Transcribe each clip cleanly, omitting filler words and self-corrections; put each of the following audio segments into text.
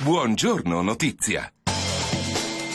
Buongiorno Notizia.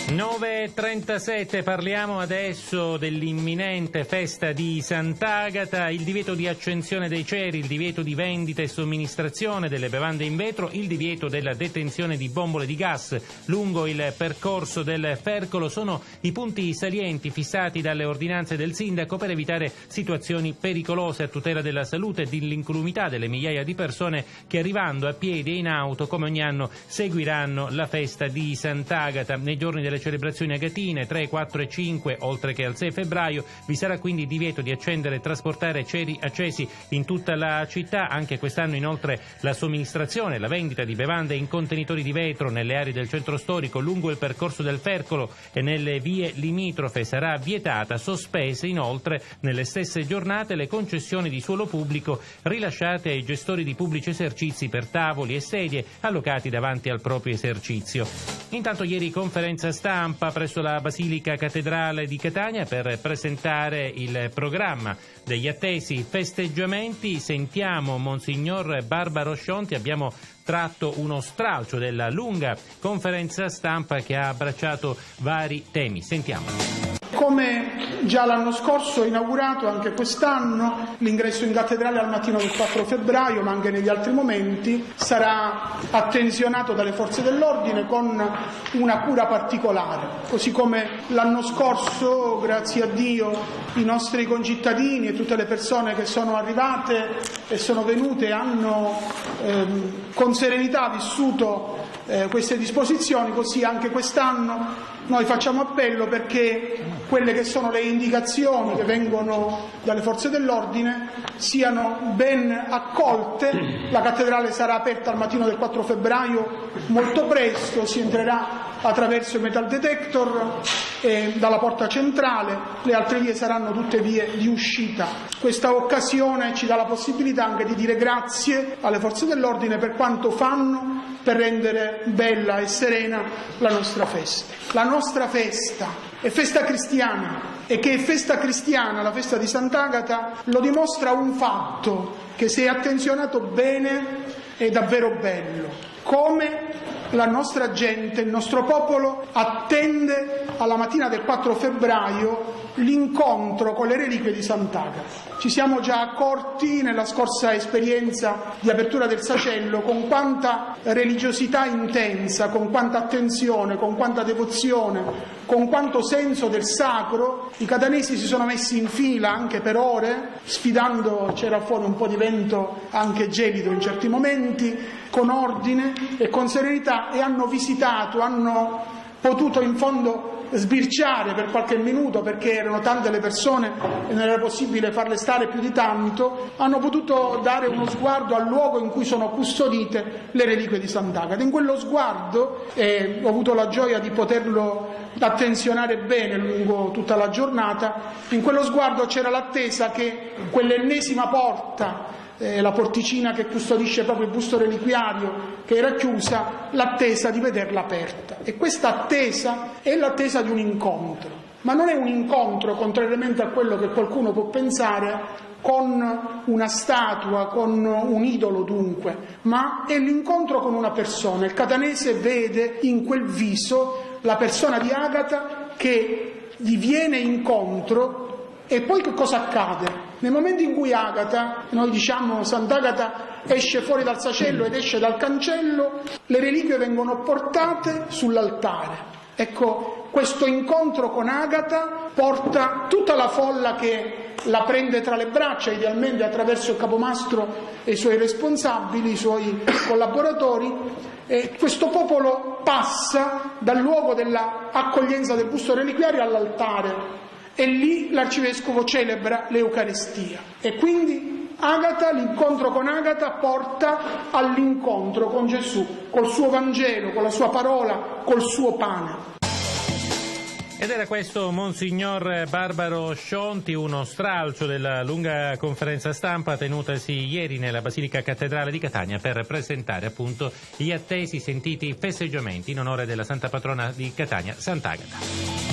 9.37, parliamo adesso dell'imminente festa di Sant'Agata, il divieto di accensione dei ceri, il divieto di vendita e somministrazione delle bevande in vetro, il divieto della detenzione di bombole di gas lungo il percorso del Fercolo sono i punti salienti fissati dalle ordinanze del sindaco per evitare situazioni pericolose a tutela della salute e dell'incolumità delle migliaia di persone che arrivando a piedi e in auto come ogni anno seguiranno la festa di Sant'Agata. Nei giorni delle celebrazioni agatine 3, 4 e 5, oltre che al 6 febbraio, vi sarà quindi divieto di accendere e trasportare ceri accesi in tutta la città. Anche quest'anno inoltre la somministrazione e la vendita di bevande in contenitori di vetro nelle aree del centro storico lungo il percorso del Fercolo e nelle vie limitrofe sarà vietata, sospese inoltre nelle stesse giornate le concessioni di suolo pubblico rilasciate ai gestori di pubblici esercizi per tavoli e sedie allocati davanti al proprio esercizio. Intanto ieri conferenza stampa presso la Basilica Cattedrale di Catania per presentare il programma degli attesi festeggiamenti. Sentiamo Monsignor Barbaro Scionti, abbiamo tratto uno stralcio della lunga conferenza stampa che ha abbracciato vari temi. Sentiamo. Come già l'anno scorso inaugurato, anche quest'anno l'ingresso in cattedrale al mattino del 4 febbraio, ma anche negli altri momenti, sarà attenzionato dalle forze dell'ordine con una cura particolare. Così come l'anno scorso, grazie a Dio, i nostri concittadini e tutte le persone che sono arrivate e sono venute hanno con serenità vissuto queste disposizioni, così anche quest'anno noi facciamo appello perché quelle che sono le indicazioni che vengono dalle forze dell'ordine siano ben accolte. La cattedrale sarà aperta al mattino del 4 febbraio molto presto, si entrerà attraverso i metal detector e dalla porta centrale, le altre vie saranno tutte vie di uscita. Questa occasione ci dà la possibilità anche di dire grazie alle forze dell'ordine per quanto fanno per rendere bella e serena la nostra festa. La nostra festa è festa cristiana, e che è festa cristiana la festa di Sant'Agata lo dimostra un fatto che, se attenzionato bene, è davvero bello. Come la nostra gente, il nostro popolo attende alla mattina del 4 febbraio l'incontro con le reliquie di Sant'Agata. Ci siamo già accorti nella scorsa esperienza di apertura del Sacello con quanta religiosità intensa, con quanta attenzione, con quanta devozione, con quanto senso del sacro i catanesi si sono messi in fila anche per ore, sfidando, c'era fuori un po' di vento anche gelido in certi momenti, con ordine e con serenità, e hanno visitato, hanno potuto in fondo sbirciare per qualche minuto, perché erano tante le persone e non era possibile farle stare più di tanto, hanno potuto dare uno sguardo al luogo in cui sono custodite le reliquie di Sant'Agata. In quello sguardo, ho avuto la gioia di poterlo attenzionare bene lungo tutta la giornata, in quello sguardo c'era l'attesa che quell'ennesima porta, la porticina che custodisce proprio il busto reliquiario che era chiusa, l'attesa di vederla aperta. E questa attesa è l'attesa di un incontro, ma non è un incontro, contrariamente a quello che qualcuno può pensare, con una statua, con un idolo dunque, ma è l'incontro con una persona. Il catanese vede in quel viso la persona di Agata che gli viene incontro. E poi che cosa accade? Nel momento in cui Agata, noi diciamo Sant'Agata, esce fuori dal sacello ed esce dal cancello, le reliquie vengono portate sull'altare. Ecco, questo incontro con Agata porta tutta la folla che la prende tra le braccia, idealmente attraverso il capomastro e i suoi responsabili, i suoi collaboratori, e questo popolo passa dal luogo dell'accoglienza del busto reliquiario all'altare. E lì l'arcivescovo celebra l'Eucaristia. E quindi Agata, l'incontro con Agata porta all'incontro con Gesù, col suo Vangelo, con la sua parola, col suo pane. Ed era questo Monsignor Barbaro Scionti, uno stralcio della lunga conferenza stampa tenutasi ieri nella Basilica Cattedrale di Catania per presentare appunto gli attesi sentiti festeggiamenti in onore della Santa Patrona di Catania, Sant'Agata.